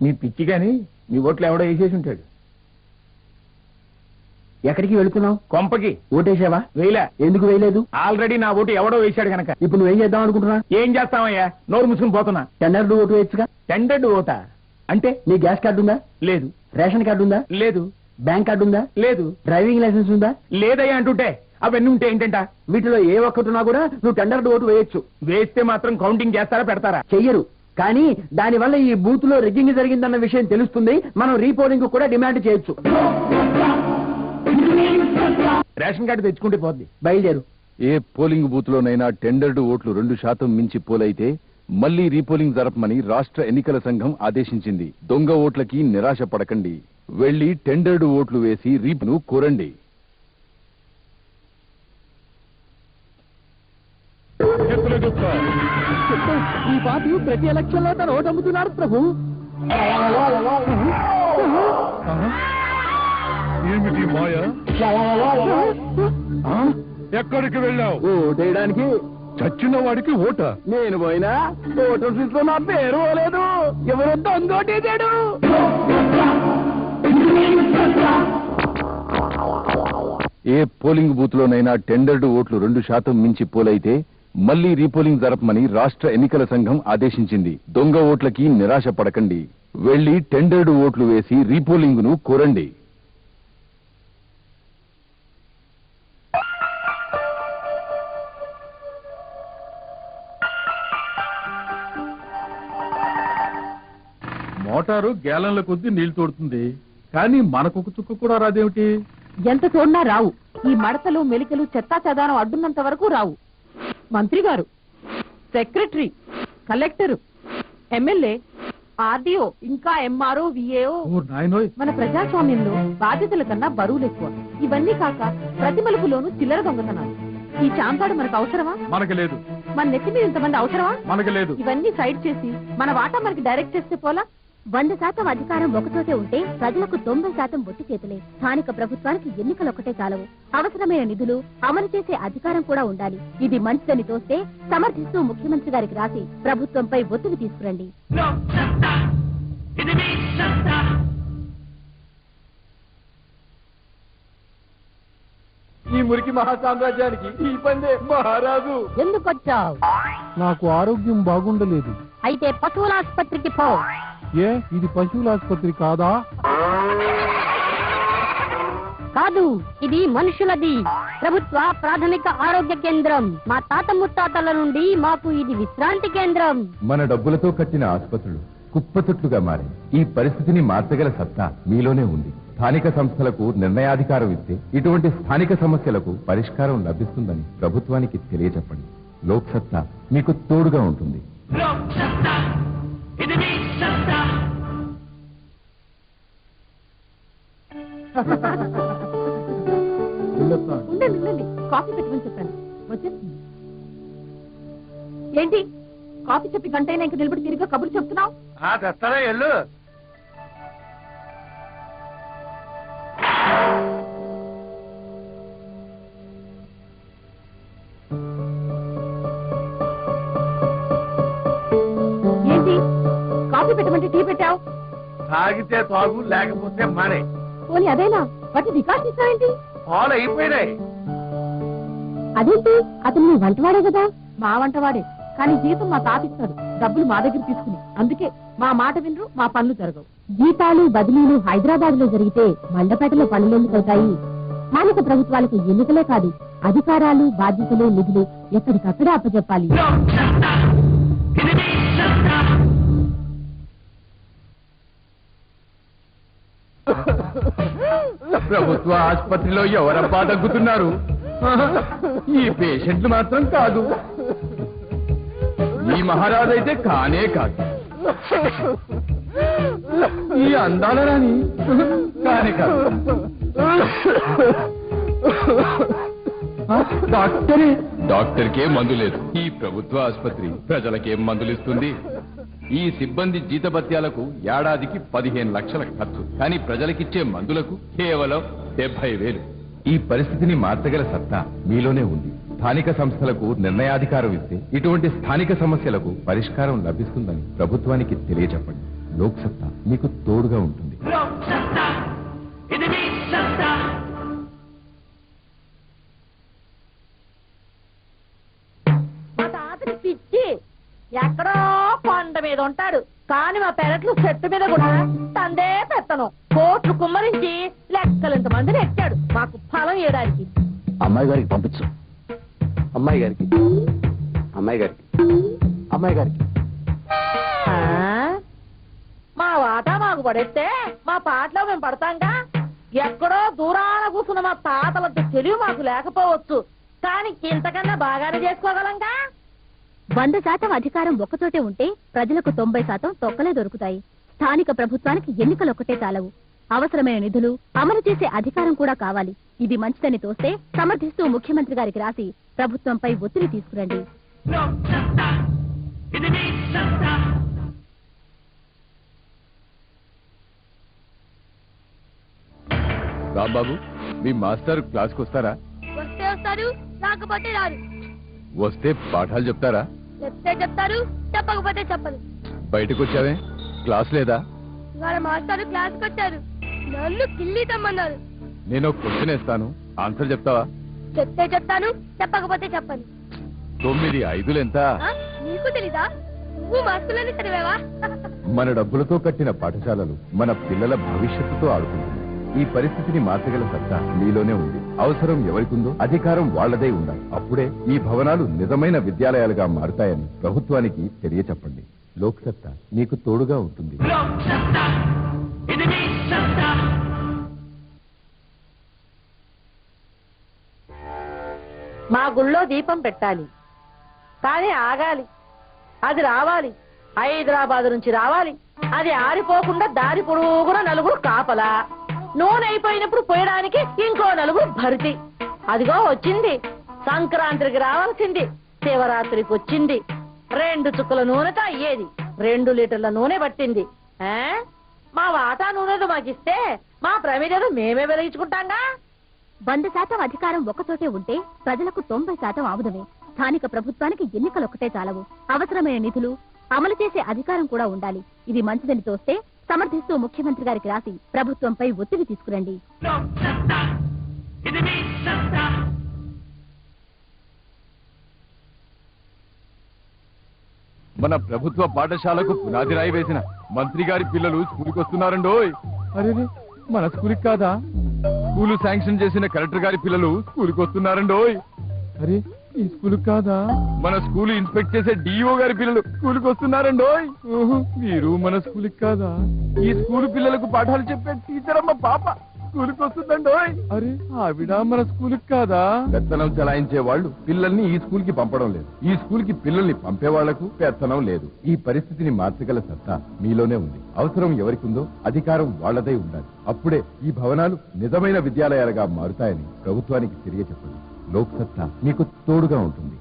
నీ పిచ్చి గాని నీ ఓట్లు ఎవడో వేసేసి ఉంటాడు. ఎక్కడికి వెళుతున్నావు? కొంపకి. ఓటేసావా? వేయలే. ఎందుకు వేయలేదు? ఆల్రెడీ నా ఓటు ఎవడో వేశాడు గనక. ఇప్పుడు నువ్వేం చేద్దాం అనుకుంటున్నా? ఏం చేస్తామయ్యా, నోరు ముసుకుని పోతున్నా. టెండర్డ్ ఓటు వేయచ్చుగా. టెండర్డ్ ఓటా అంటే? నీ గ్యాస్ కార్డు ఉందా? లేదు. రేషన్ కార్డు ఉందా? లేదు. బ్యాంక్ కార్డు ఉందా? లేదు. డ్రైవింగ్ లైసెన్స్ ఉందా? లేదయ్యా అంటుంటే అవన్నీ ఉంటే ఏంటంట? వీటిలో ఏ ఒక్కటున్నా కూడా నువ్వు టెండర్డ్ ఓటు వేయొచ్చు. వేస్తే మాత్రం కౌంటింగ్ చేస్తారా పెడతారా? చెయ్యరు. కానీ దానివల్ల ఈ బూత్ లో రిగ్గింగ్ జరిగిందన్న విషయం తెలుస్తుంది. మనం రీపోలింగ్ కూడా డిమాండ్ చేయొచ్చు. రేషన్ కార్డు తెచ్చుకుంటే పోద్ది. బయలుదేరు. ఏ పోలింగ్ బూత్ లోనైనా టెండర్డ్ ఓట్లు 2% మించి పోలైతే మళ్లీ రీపోలింగ్ జరపమని రాష్ట్ర ఎన్నికల సంఘం ఆదేశించింది. దొంగ ఓట్లకి నిరాశ పడకండి. వెళ్లి టెండర్డ్ ఓట్లు వేసి రీపును కోరండి. ఈ పార్టీ ప్రతి ఎలక్షన్ లో తన ఓటు అమ్ముతున్నారు ప్రభు. ఏమిటి మాయ? ఎక్కడికి వెళ్ళావు? ఓటేయడానికి. చచ్చిన వాడికి ఓట? నేను పోయినా ఓటర్ లిస్ట్ లో నా పేరు పోలేదు. ఎవరో దొంగోటేశాడు. ఏ పోలింగ్ బూత్ లోనైనా టెండర్డ్ ఓట్లు 2% మించి పోలైతే మళ్లీ రీపోలింగ్ జరపమని రాష్ట్ర ఎన్నికల సంఘం ఆదేశించింది. దొంగ ఓట్లకి నిరాశ పడకండి. వెళ్లి టెండర్డ్ ఓట్లు వేసి రీపోలింగ్ ను కోరండి. మోటారు గేలంల కొద్దీ నీళ్లు తోడుతుంది, కానీ మనకొక చుక్క కూడా రాదేమిటి? ఎంత తోడినా రావు. ఈ మడతలు మెలికలు చెత్తా చెదారం అడ్డున్నంత వరకు రావు. మంత్రి గారు, సెక్రటరీ, కలెక్టర్, ఎమ్మెల్యే, ఆర్డీఓ, ఇంకా ఎంఆర్ఓ, విఏఓ, మన ప్రజాస్వామ్యంలో బాధ్యతల కన్నా బరువులు ఎక్కువ. ఇవన్నీ కాక ప్రతి మలుపులోనూ చిల్లర దొంగతనాలు. ఈ చాంతాడు మనకు అవసరమా? మనకు లేదు. మన నెత్తి మీద ఇంతమంది అవసరమా? మనకు లేదు. ఇవన్నీ సైడ్ చేసి మన వాటా మనకి డైరెక్ట్ చేస్తే పోలా? 100% అధికారం ఒకచోటే ఉంటే ప్రజలకు 90% బొట్టి చేతులే. స్థానిక ప్రభుత్వానికి ఎన్నికలు ఒకటే చాలవు. అవసరమైన నిధులు అమలు చేసే అధికారం కూడా ఉండాలి. ఇది మంచిదని తోస్తే సమర్థిస్తూ ముఖ్యమంత్రి గారికి రాసి ప్రభుత్వంపై ఒత్తిడి తీసుకురండి. ఈ మురికి మహాసామ్రాజ్యానికి ఈ పందే మహారాజు. ఎందుకొచ్చావు? నాకు ఆరోగ్యం బాగుండలేదు. అయితే పశువుల ఆసుపత్రికి పో. ఏ, ఇది పశువుల ఆసుపత్రి కాదా? కాదు, ఇది మనుషులది. ప్రభుత్వ ప్రాథమిక ఆరోగ్య కేంద్రం. మా తాత ముత్తాతల నుండి మాకు ఇది విశ్రాంతి కేంద్రం. మన డబ్బులతో కట్టిన ఆసుపత్రులు కుప్పతొట్లుగా మారాయి. ఈ పరిస్థితిని మార్చగల సత్తా మీలోనే ఉంది. స్థానిక సంస్థలకు నిర్ణయాధికారం ఇస్తే ఇటువంటి స్థానిక సమస్యలకు పరిష్కారం లభిస్తుందని ప్రభుత్వానికి తెలియజెప్పండి. లోక్ సత్తా మీకు తోడుగా ఉంటుంది. ఉండండి, కాఫీ పెట్టమని చెప్పాను. వచ్చేస్తుంది. ఏంటి కాఫీ చెప్పి గంటైనా ఇంక నిలబడి తిరిగి కబుర్లు చెప్తున్నావు? తెస్తారా ఎల్లు. ఏంటి కాఫీ పెట్టమంటే టీ పెట్టావు? తాగితే తాగు, లేకపోతే మానే. పోనీ అదేనా? వాటి రికార్డు ఇస్తావేంటి? పాలు అయిపోయినాయి. అదేంటి, అతను నీ వంటవాడే కదా? మా వంటవాడే, కానీ జీతం మా తాపిస్తాడు, డబ్బులు మా దగ్గర తీసుకుని. అందుకే మా మాట వినరు, మా పనులు జరగవు. జీతాలు బదిలీలు హైదరాబాద్ లో జరిగితే మండపేటలో పనులెందుకవుతాయి? స్థానిక ప్రభుత్వాలకు ఎన్నికలే కాదు, అధికారాలు, బాధ్యతలు, నిధులు ఎక్కడికక్కడే అప్పచెప్పాలి. ప్రభుత్వ ఆసుపత్రిలో ఎవరబ్బా దగ్గుతున్నారు? ఈ పేషెంట్లు మాత్రం కాదు. ఈ మహారాజు అయితే కానే కాదు. ఈ అందాల రాని కానే కాదు. డాక్టర్కే మందు లేదు. ఈ ప్రభుత్వ ఆసుపత్రి ప్రజలకేం మందులిస్తుంది? ఈ సిబ్బంది జీతభత్యాలకు ఏడాదికి 15 లక్షల ఖర్చు, కానీ ప్రజలకిచ్చే మందులకు కేవలం 70,000. ఈ పరిస్థితిని మార్చగల సత్తా మీలోనే ఉంది. స్థానిక సంస్థలకు నిర్ణయాధికారం ఇస్తే ఇటువంటి స్థానిక సమస్యలకు పరిష్కారం లభిస్తుందని ప్రభుత్వానికి తెలియజెప్పండి. లోక్సత్తా మీకు తోడుగా ఉంటుంది. మా తాతని పిచ్చి ఎక్కడో కొండ మీద ఉంటాడు, కాని మా పెరట్లు చెట్టు మీద కూడా తందే పెత్తనం. కోట్లు కుమ్మరించి లెక్కలింత మందిని ఎక్కాడు మాకు ఫలం ఇవ్వడానికి. అమ్మాయి గారికి పంపించు. అమ్మాయి గారికి, అమ్మాయి గారికి, అమ్మాయి గారికి. ఆ? మా వాటా మాకు పడేస్తే మా పాటలో మేము పడతాంగా. ఎక్కడో దూరాన కూర్చున్న మా తాతలంత తెలివి మాకు లేకపోవచ్చు, కానీ ఇంతకన్నా బాగానే చేసుకోగలంగా. 100% అధికారం ఒక్కచోటే ఉంటే ప్రజలకు 90% తొక్కలే దొరుకుతాయి. స్థానిక ప్రభుత్వానికి ఎన్నికలు ఒక్కటే చాలవు. అవసరమైన నిధులు అమలు చేసే అధికారం కూడా కావాలి. ఇది మంచిదని తోస్తే సమర్థిస్తూ ముఖ్యమంత్రి గారికి రాసి ప్రభుత్వంపై ఒత్తిడి తీసుకురండి. రాంబాబు, మీ మాస్టర్ క్లాస్కి వస్తారా? వస్తే వస్తారు, రాకపోతే రారు. వస్తే పాఠాలు చెప్తారా? చెప్తే చెప్తారు, చెప్పకపోతే చెప్పరు. బయటకు వచ్చావే, క్లాస్ లేదా? ఇవాళ మాస్టర్ క్లాస్కి వచ్చారు, నన్ను కిల్లి తమ్మన్నారు. నేను క్వశ్చన్ వేస్తాను, ఆన్సర్ చెప్తావా? చెప్తే చెప్తాను, చెప్పకపోతే చెప్పను. 9 5 ఎంత? నీకు తెలీదా? నువ్వు మాస్టర్లని చదివావా? మన డబ్బులతో కట్టిన పాఠశాలలు మన పిల్లల భవిష్యత్తుతో ఆడుకుంటున్నాయి. ఈ పరిస్థితిని మార్చగల సత్తా మీలోనే ఉంది. అవసరం ఎవరికుందో అధికారం వాళ్లదై ఉండాలి. అప్పుడే ఈ భవనాలు నిజమైన విద్యాలయాలుగా మారుతాయని ప్రభుత్వానికి తెలియచెప్పండి. లోక్సత్తా మీకు తోడుగా ఉంటుంది. మా గుళ్ళో దీపం పెట్టాలి, కానీ ఆగాలి. అది రావాలి, హైదరాబాద్ నుంచి రావాలి. అది ఆరిపోకుండా దారి పొడుగున నలుగురు కాపలా. నూనె అయిపోయినప్పుడు పోయడానికి ఇంకో నలుగురు భర్తీ. అదిగో వచ్చింది. సంక్రాంతికి రావాల్సింది శివరాత్రికి వచ్చింది. 2 చుక్కల నూనెతో అయ్యేది 2 లీటర్ల నూనె పట్టింది. మా వాటా నూనెలు మాకిస్తే మా ప్రమిదలు మేమే వెలిగించుకుంటాంగా. 100% అధికారం ఒక్కచోటే ఉంటే ప్రజలకు 90% ఆముదమే. స్థానిక ప్రభుత్వానికి ఎన్నికలు ఒక్కటే చాలవు. అవసరమైన నిధులు అమలు చేసే అధికారం కూడా ఉండాలి. ఇది మంచిదని తోస్తే సమర్థిస్తూ ముఖ్యమంత్రి గారికి రాసి ప్రభుత్వంపై ఒత్తిడి తీసుకురండి. మన ప్రభుత్వ పాఠశాలకు పునాది రాయి వేసిన మంత్రి గారి పిల్లలు స్కూల్కి వస్తున్నారండోయ్. అరే మన స్కూల్కి కాదా? స్కూలు శాంక్షన్ చేసిన కలెక్టర్ గారి పిల్లలు స్కూల్కి వస్తున్నారండోయ్. అరే ఈ స్కూల్కి కాదా? మన స్కూల్ ఇన్స్పెక్ట్ చేసే డిఓ గారి పిల్లలు స్కూల్కి వస్తున్నారండోయ్. మీరు మన స్కూల్కి కాదా? ఈ స్కూల్ పిల్లలకు పాఠాలు చెప్పే టీచర్ అమ్మ పాప స్కూల్కి వస్తుందండోయ్. అరే ఆవిడ మన స్కూల్కి కాదా? పెత్తనం చెలాయించే వాళ్ళు పిల్లల్ని ఈ స్కూల్ కి పంపడం లేదు. ఈ స్కూల్ కి పిల్లల్ని పంపే వాళ్లకు పెత్తనం లేదు. ఈ పరిస్థితిని మార్చగల సత్తా మీలోనే ఉంది. అవసరం ఎవరికుందో అధికారం వాళ్లదై ఉండాలి. అప్పుడే ఈ భవనాలు నిజమైన విద్యాలయాలుగా మారుతాయని ప్రభుత్వానికి తెలియచెప్పండి. లోక్సత్తా మీకు తోడుగా ఉంటుంది.